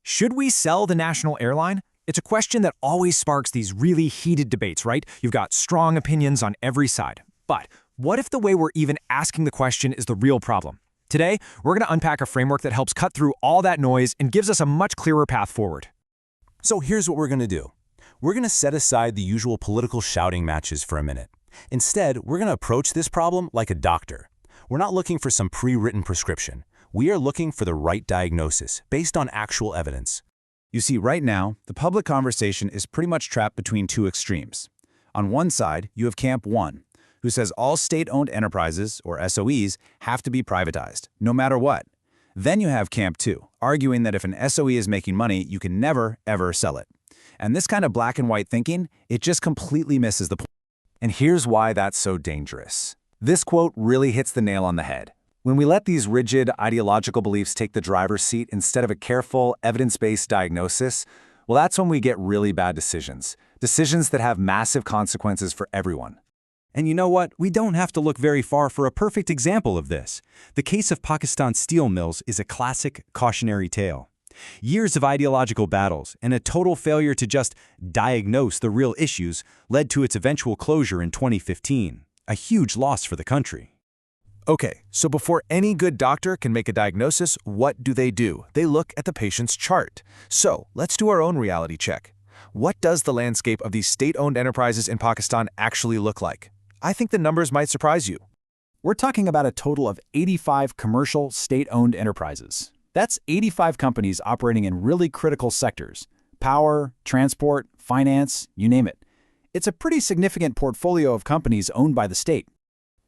Should we sell the national airline? It's a question that always sparks these really heated debates, right? You've got strong opinions on every side. But what if the way we're even asking the question is the real problem? Today, we're going to unpack a framework that helps cut through all that noise and gives us a much clearer path forward. So here's what we're going to do. We're going to set aside the usual political shouting matches for a minute. Instead, we're going to approach this problem like a doctor. We're not looking for some pre-written prescription. We are looking for the right diagnosis based on actual evidence. You see, right now, the public conversation is pretty much trapped between two extremes. On one side, you have Camp 1, who says all state-owned enterprises, or SOEs, have to be privatized, no matter what. Then you have Camp 2, arguing that if an SOE is making money, you can never, ever sell it. And this kind of black and white thinking, it just completely misses the point. And here's why that's so dangerous. This quote really hits the nail on the head. When we let these rigid ideological beliefs take the driver's seat instead of a careful, evidence-based diagnosis, well, that's when we get really bad decisions. Decisions that have massive consequences for everyone. And you know what? We don't have to look very far for a perfect example of this. The case of Pakistan steel mills is a classic cautionary tale. Years of ideological battles and a total failure to just diagnose the real issues led to its eventual closure in 2015, a huge loss for the country. Okay, so before any good doctor can make a diagnosis, what do? They look at the patient's chart. So let's do our own reality check. What does the landscape of these state-owned enterprises in Pakistan actually look like? I think the numbers might surprise you. We're talking about a total of 85 commercial state-owned enterprises. That's 85 companies operating in really critical sectors: power, transport, finance, you name it. It's a pretty significant portfolio of companies owned by the state.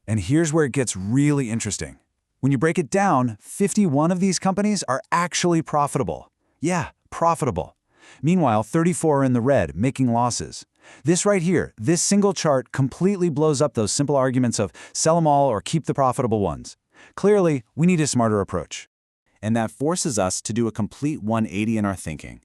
And here's where it gets really interesting. When you break it down, 51 of these companies are actually profitable. Yeah, profitable. Meanwhile, 34 are in the red, making losses. This right here, this single chart completely blows up those simple arguments of sell them all or keep the profitable ones. Clearly, we need a smarter approach. And that forces us to do a complete 180 in our thinking.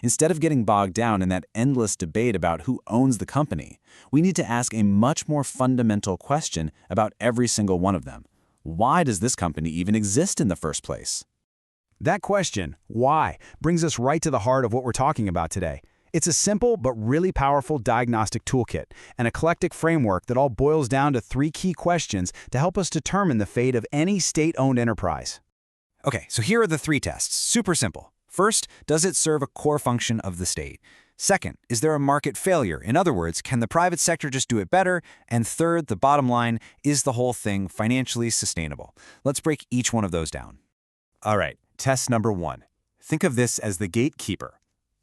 Instead of getting bogged down in that endless debate about who owns the company, we need to ask a much more fundamental question about every single one of them. Why does this company even exist in the first place? That question, why, brings us right to the heart of what we're talking about today. It's a simple but really powerful diagnostic toolkit, an eclectic framework that all boils down to 3 key questions to help us determine the fate of any state-owned enterprise. Okay, so here are the 3 tests. Super simple. First, does it serve a core function of the state? Second, is there a market failure? In other words, can the private sector just do it better? And third, the bottom line, is the whole thing financially sustainable? Let's break each one of those down. All right, test number 1. Think of this as the gatekeeper.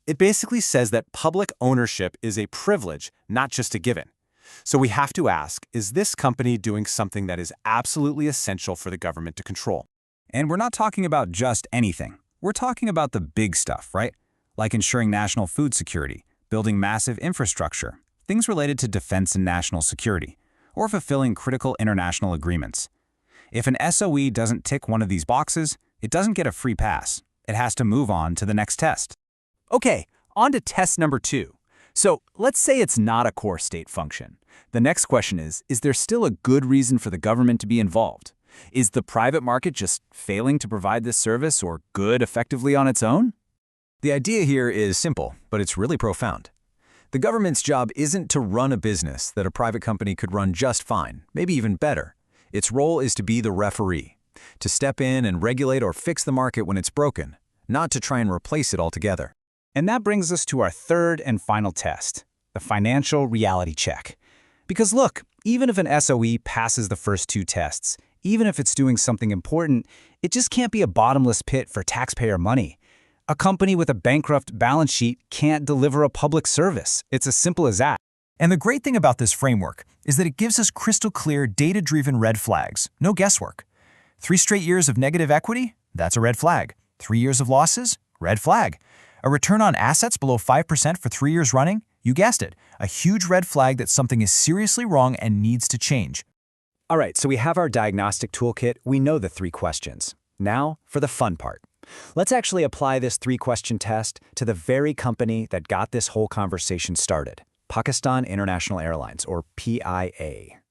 It basically says that public ownership is a privilege, not just a given. So we have to ask, is this company doing something that is absolutely essential for the government to control? And we're not talking about just anything. We're talking about the big stuff, right? Like ensuring national food security, building massive infrastructure, things related to defense and national security, or fulfilling critical international agreements. If an SOE doesn't tick one of these boxes, it doesn't get a free pass. It has to move on to the next test. Okay, on to test number 2. So let's say it's not a core state function. The next question is there still a good reason for the government to be involved? Is the private market just failing to provide this service or good effectively on its own? The idea here is simple, but it's really profound. The government's job isn't to run a business that a private company could run just fine, maybe even better. Its role is to be the referee, to step in and regulate or fix the market when it's broken, not to try and replace it altogether. And that brings us to our third and final test, the financial reality check. Because look, even if an SOE passes the first 2 tests, even if it's doing something important, it just can't be a bottomless pit for taxpayer money. A company with a bankrupt balance sheet can't deliver a public service. It's as simple as that. And the great thing about this framework is that it gives us crystal clear, data-driven red flags, no guesswork. 3 straight years of negative equity? That's a red flag. 3 years of losses? Red flag. A return on assets below 5% for 3 years running? You guessed it, a huge red flag that something is seriously wrong and needs to change. All right, so we have our diagnostic toolkit. We know the 3 questions. Now for the fun part. Let's actually apply this 3-question test to the very company that got this whole conversation started, Pakistan International Airlines, or PIA.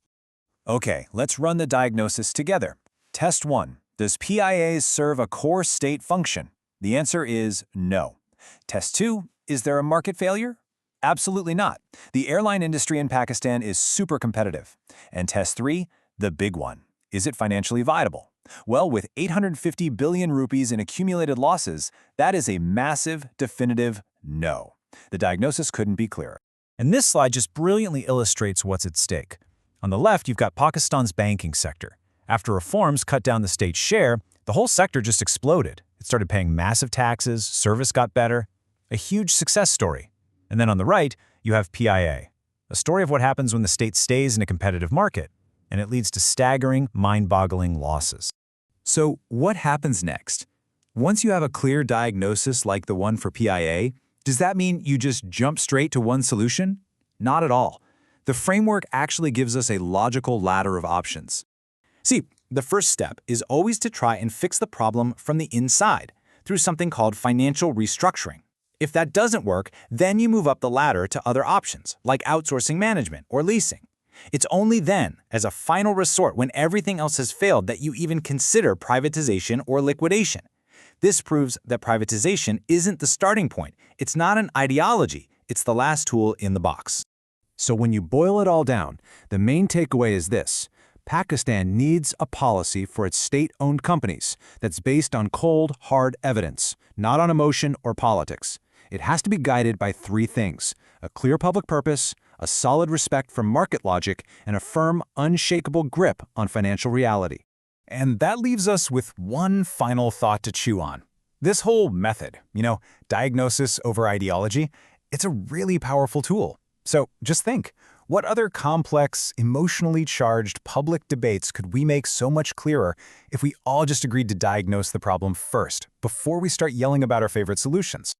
Okay, let's run the diagnosis together. Test 1. Does PIA serve a core state function? The answer is no. Test 2, is there a market failure? Absolutely not. The airline industry in Pakistan is super competitive. And Test 3, the big one. Is it financially viable? Well, with 850 billion rupees in accumulated losses, that is a massive, definitive no. The diagnosis couldn't be clearer. And this slide just brilliantly illustrates what's at stake. On the left, you've got Pakistan's banking sector. After reforms cut down the state's share, the whole sector just exploded. It started paying massive taxes, service got better. A huge success story. And then on the right, you have PIA, a story of what happens when the state stays in a competitive market, and it leads to staggering, mind-boggling losses. So what happens next? Once you have a clear diagnosis like the one for PIA, does that mean you just jump straight to one solution? Not at all. The framework actually gives us a logical ladder of options. See, the first step is always to try and fix the problem from the inside through something called financial restructuring. If that doesn't work, then you move up the ladder to other options, like outsourcing management or leasing. It's only then, as a final resort when everything else has failed, that you even consider privatization or liquidation. This proves that privatization isn't the starting point. It's not an ideology. It's the last tool in the box. So when you boil it all down, the main takeaway is this. Pakistan needs a policy for its state-owned companies that's based on cold, hard evidence, not on emotion or politics. It has to be guided by three things: a clear public purpose, a solid respect for market logic, and a firm, unshakable grip on financial reality. And that leaves us with one final thought to chew on. This whole method, diagnosis over ideology, it's a really powerful tool. So just think, what other complex, emotionally charged public debates could we make so much clearer if we all just agreed to diagnose the problem first, before we start yelling about our favorite solutions?